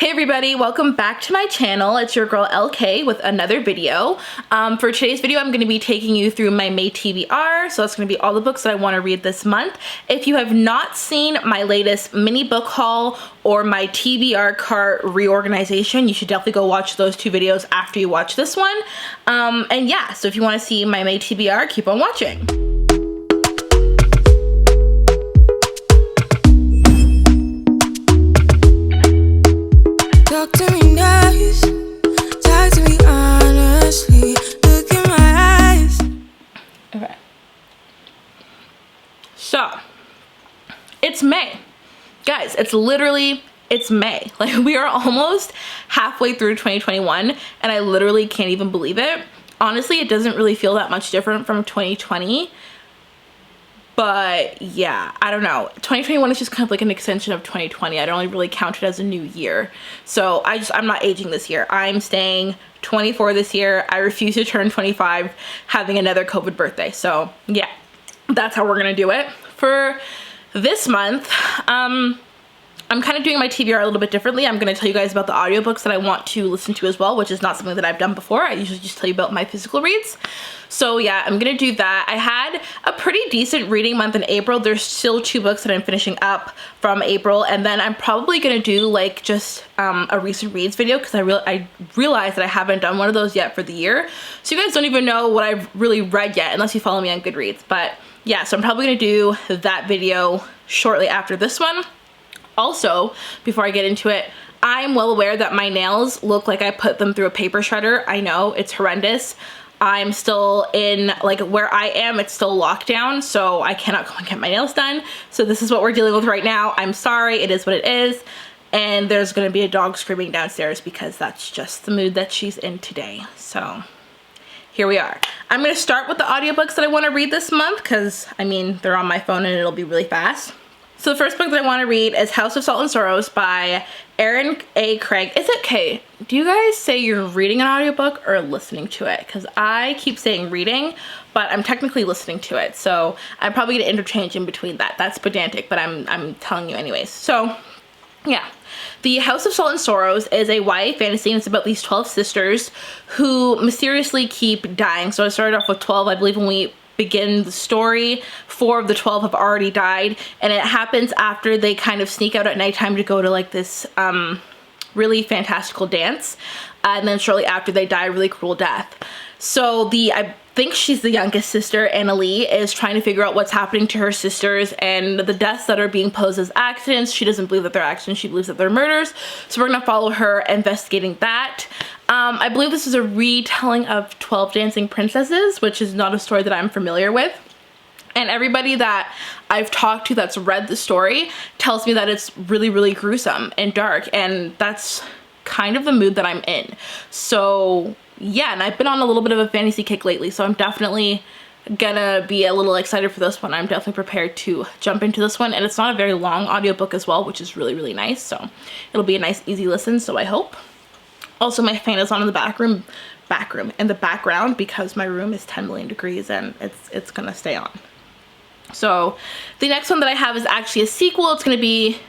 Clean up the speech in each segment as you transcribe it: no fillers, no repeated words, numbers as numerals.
Hey everybody, welcome back to my channel. It's your girl Elle.K with another video. For today's video, I'm going to be taking you through my May TBR. So that's going to be all the books that I want to read this month. If you have not seen my latest mini book haul or my TBR cart reorganization, you should definitely go watch those two videos after you watch this one. And yeah, so if you want to see my May TBR, keep on watching. Talk to me nice, talk to me honestly, look in my eyes. Okay. So, it's May. Guys, it's May. Like, we are almost halfway through 2021, and I literally can't even believe it. Honestly, it doesn't really feel that much different from 2020. But yeah, I don't know. 2021 is just kind of like an extension of 2020. I don't really count it as a new year. So I'm not aging this year. I'm staying 24 this year. I refuse to turn 25 having another COVID birthday. So yeah, that's how we're gonna do it. For this month, I'm kind of doing my TBR a little bit differently. I'm going to tell you guys about the audiobooks that I want to listen to as well, which is not something that I've done before. I usually just tell you about my physical reads. So yeah, I'm going to do that. I had a pretty decent reading month in April. There's still 2 books that I'm finishing up from April, and then I'm probably going to do like just a recent reads video because I realized that I haven't done one of those yet for the year. So you guys don't even know what I've really read yet unless you follow me on Goodreads. But yeah, so I'm probably going to do that video shortly after this one. Also, before I get into it, I'm well aware that my nails look like I put them through a paper shredder. I know, it's horrendous. I'm still in, like, where I am, it's still lockdown, so I cannot go and get my nails done. So this is what we're dealing with right now. I'm sorry, it is what it is. And there's gonna be a dog screaming downstairs because that's just the mood that she's in today. So here we are. I'm gonna start with the audiobooks that I wanna read this month because, I mean, they're on my phone and it'll be really fast. So the first book that I want to read is House of Salt and Sorrows by Elle.K. Is it K? Do you guys say you're reading an audiobook or listening to it? Because I keep saying reading, but I'm technically listening to it. So I'm probably going to interchange in between that. That's pedantic, but I'm telling you anyways. So yeah. The House of Salt and Sorrows is a YA fantasy, and it's about these 12 sisters who mysteriously keep dying. So I started off with 12, I believe, when we begin the story. 4 of the 12 have already died, and it happens after they kind of sneak out at nighttime to go to like this really fantastical dance, and then shortly after they die a really cruel death. So I think she's the youngest sister, Elle.K, is trying to figure out what's happening to her sisters and the deaths that are being posed as accidents. She doesn't believe that they're accidents, she believes that they're murders. So we're gonna follow her investigating that. I believe this is a retelling of 12 Dancing Princesses, which is not a story that I'm familiar with. And everybody that I've talked to that's read the story tells me that it's really, really gruesome and dark, and that's kind of the mood that I'm in. So yeah, and I've been on a little bit of a fantasy kick lately, so I'm definitely gonna be a little excited for this one. I'm definitely prepared to jump into this one, and it's not a very long audiobook as well, which is really, really nice. So it'll be a nice, easy listen, so I hope. Also, my fan is on in the background because my room is 10 million degrees and it's gonna stay on. So the next one that I have is actually a sequel. It's gonna be,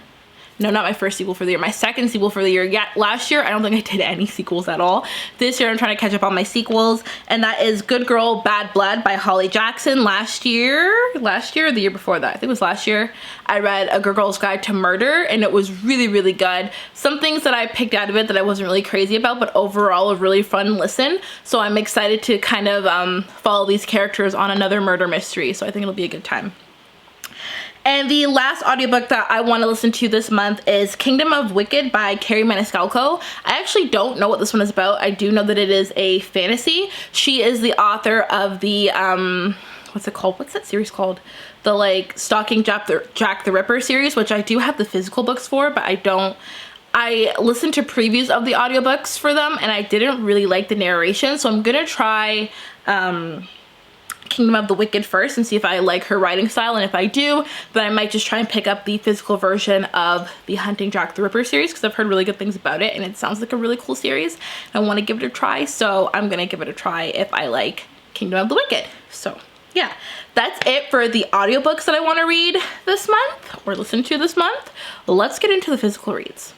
no, not my first sequel for the year, my second sequel for the year. Yeah, last year I don't think I did any sequels at all. This year I'm trying to catch up on my sequels, and that is Good Girl Bad Blood by Holly Jackson. Last year or the year before that, I think it was last year, I read A Good Girl's Guide to Murder, and it was really, really good. Some things that I picked out of it that I wasn't really crazy about, but overall a really fun listen. So I'm excited to kind of follow these characters on another murder mystery, so I think it'll be a good time. And the last audiobook that I want to listen to this month is Kingdom of Wicked by Carrie Maniscalco. I actually don't know what this one is about. I do know that it is a fantasy. She is the author of the, what's it called? What's that series called? The like Stalking Jack the Ripper series, which I do have the physical books for, but I listened to previews of the audiobooks for them, and I didn't really like the narration, so I'm gonna try Kingdom of the Wicked first and see if I like her writing style, and if I do, then I might just try and pick up the physical version of the Hunting Jack the Ripper series because I've heard really good things about it and it sounds like a really cool series. I want to give it a try, so I'm gonna give it a try if I like Kingdom of the Wicked. So yeah, that's it for the audiobooks that I want to read this month or listen to this month. Let's get into the physical reads.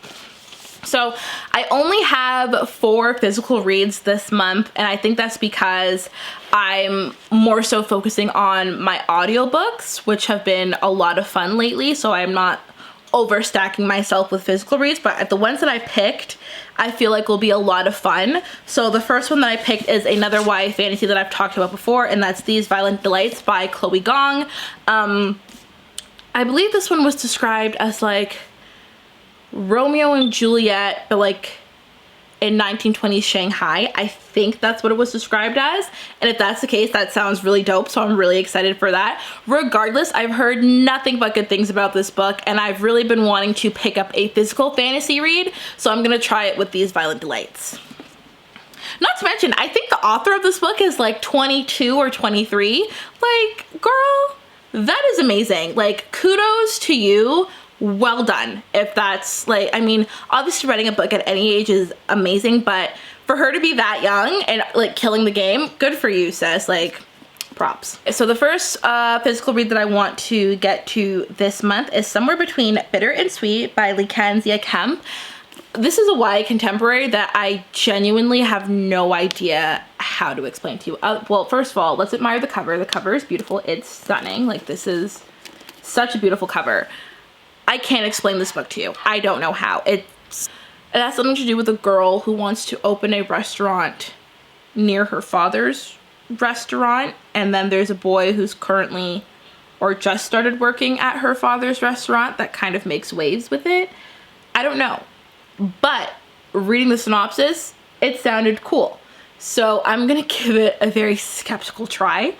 So I only have 4 physical reads this month, and I think that's because I'm more so focusing on my audiobooks, which have been a lot of fun lately, so I'm not overstacking myself with physical reads, but the ones that I picked I feel like will be a lot of fun. So the first one that I picked is another YA fantasy that I've talked about before, and that's These Violent Delights by Chloe Gong. I believe this one was described as like Romeo and Juliet, but like in 1920s Shanghai. I think that's what it was described as, and if that's the case, that sounds really dope, so I'm really excited for that. Regardless, I've heard nothing but good things about this book, and I've really been wanting to pick up a physical fantasy read, so I'm gonna try it with These Violent Delights. Not to mention, I think the author of this book is like 22 or 23. Like, girl, that is amazing. Like, kudos to you. Well done. If that's like, I mean, obviously writing a book at any age is amazing, but for her to be that young and like killing the game, good for you, sis. Like, props. So the first physical read that I want to get to this month is Somewhere Between Bitter and Sweet by Elle.K. This is a YA contemporary that I genuinely have no idea how to explain to you. Well, first of all, let's admire the cover. The cover is beautiful. It's stunning. Like, this is such a beautiful cover. I can't explain this book to you. I don't know how. It has something to do with a girl who wants to open a restaurant near her father's restaurant, and then there's a boy who's currently or just started working at her father's restaurant that kind of makes waves with it. I don't know. But reading the synopsis, it sounded cool. So I'm gonna give it a very skeptical try.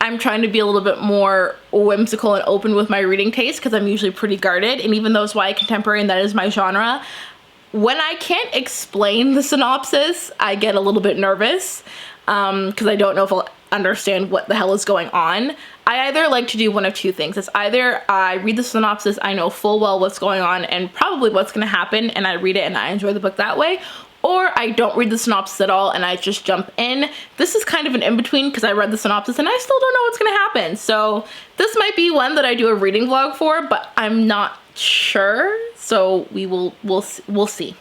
I'm trying to be a little bit more whimsical and open with my reading taste because I'm usually pretty guarded, and even though it's YA contemporary and that is my genre, when I can't explain the synopsis, I get a little bit nervous because I don't know if I'll understand what the hell is going on. I either like to do one of two things. It's either I read the synopsis, I know full well what's going on and probably what's going to happen, and I read it and I enjoy the book that way, or I don't read the synopsis at all and I just jump in. This is kind of an in-between because I read the synopsis and I still don't know what's gonna happen. So this might be one that I do a reading vlog for, but I'm not sure. So we'll see.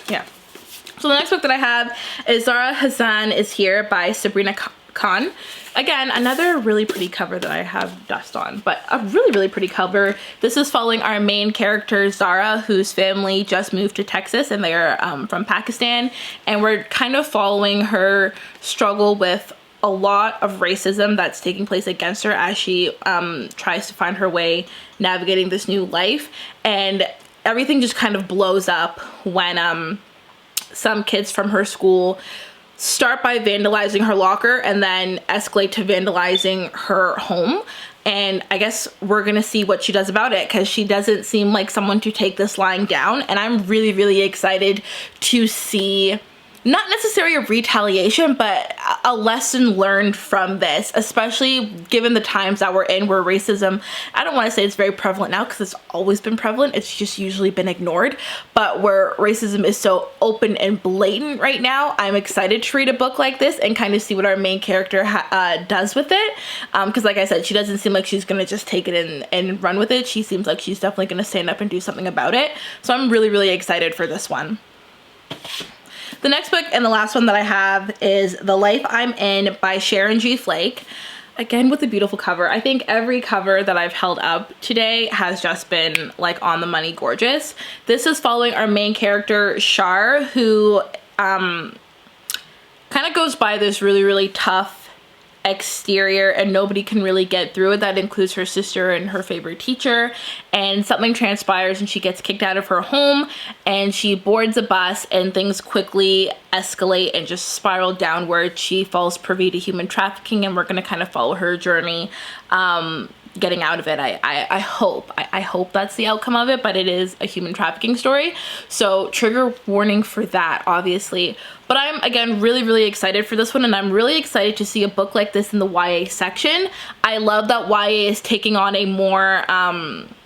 Yeah. So the next book that I have is Zara Hassan Is Here by Sabrina Khan. Again, another really pretty cover that I have dust on, but a really, really pretty cover. This is following our main character, Zara, whose family just moved to Texas, and they're from Pakistan, and we're kind of following her struggle with a lot of racism that's taking place against her as she tries to find her way navigating this new life, and everything just kind of blows up when some kids from her school start by vandalizing her locker and then escalate to vandalizing her home. And I guess we're gonna see what she does about it because she doesn't seem like someone to take this lying down. And I'm really, really excited to see not necessarily a retaliation, but a lesson learned from this, especially given the times that we're in where racism, I don't want to say it's very prevalent now because it's always been prevalent, it's just usually been ignored, but where racism is so open and blatant right now, I'm excited to read a book like this and kind of see what our main character does with it, because like I said, she doesn't seem like she's gonna just take it and run with it. She seems like she's definitely gonna stand up and do something about it, so I'm really, really excited for this one. The next book and the last one that I have is The Life I'm In by Sharon G. Flake. Again, with a beautiful cover. I think every cover that I've held up today has just been like on the money gorgeous. This is following our main character, Shar, who kind of goes by this really, really tough exterior and nobody can really get through it. That includes her sister and her favorite teacher, and something transpires and she gets kicked out of her home and she boards a bus and things quickly escalate and just spiral downward. She falls privy to human trafficking, and we're going to kind of follow her journey getting out of it. I hope that's the outcome of it, but it is a human trafficking story, so trigger warning for that, obviously. But I'm, again, really, really excited for this one, and I'm really excited to see a book like this in the YA section. I love that YA is taking on a more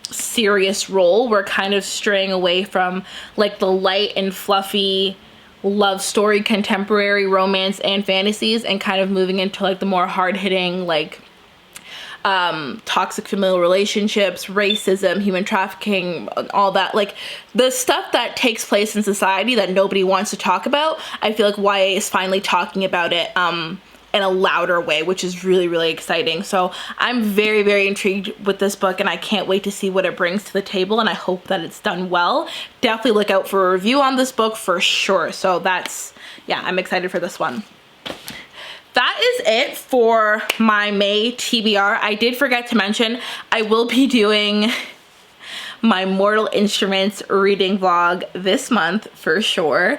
serious role. We're kind of straying away from like the light and fluffy love story, contemporary romance and fantasies, and kind of moving into like the more hard-hitting, like toxic familial relationships, racism, human trafficking, all that, like the stuff that takes place in society that nobody wants to talk about. I feel like YA is finally talking about it in a louder way, which is really, really exciting. So I'm very, very intrigued with this book, and I can't wait to see what it brings to the table, and I hope that it's done well. Definitely look out for a review on this book for sure. So that's, yeah, I'm excited for this one. That is it for my May TBR. I did forget to mention, I will be doing my Mortal Instruments reading vlog this month for sure.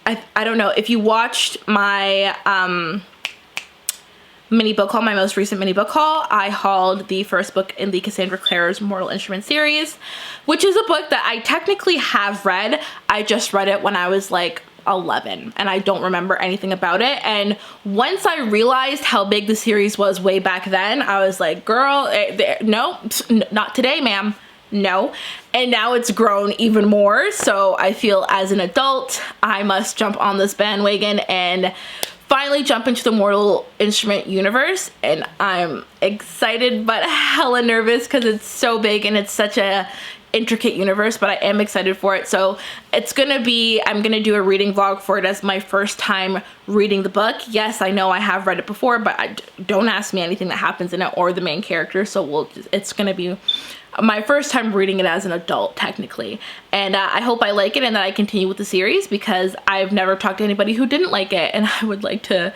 I don't know if you watched my mini book haul, my most recent mini book haul. I hauled the first book in the Cassandra Clare's Mortal Instruments series, which is a book that I technically have read. I just read it when I was like 11 and I don't remember anything about it. And once I realized how big the series was way back then, I was like, girl, no, not today, ma'am. No. And now it's grown even more. So I feel as an adult, I must jump on this bandwagon and finally jump into the Mortal Instrument universe. And I'm excited but hella nervous because it's so big and it's such a intricate universe, but I am excited for it. So it's gonna be, I'm gonna do a reading vlog for it as my first time reading the book. Yes, I know I have read it before, but don't ask me anything that happens in it or the main character. So it's gonna be my first time reading it as an adult, technically. And I hope I like it and that I continue with the series, because I've never talked to anybody who didn't like it, and I would like to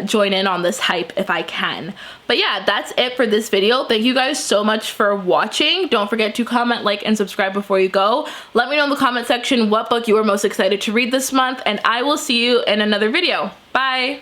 join in on this hype if I can. But yeah, that's it for this video. Thank you guys so much for watching. Don't forget to comment, like, and subscribe before you go. Let me know in the comment section what book you are most excited to read this month, and I will see you in another video. Bye!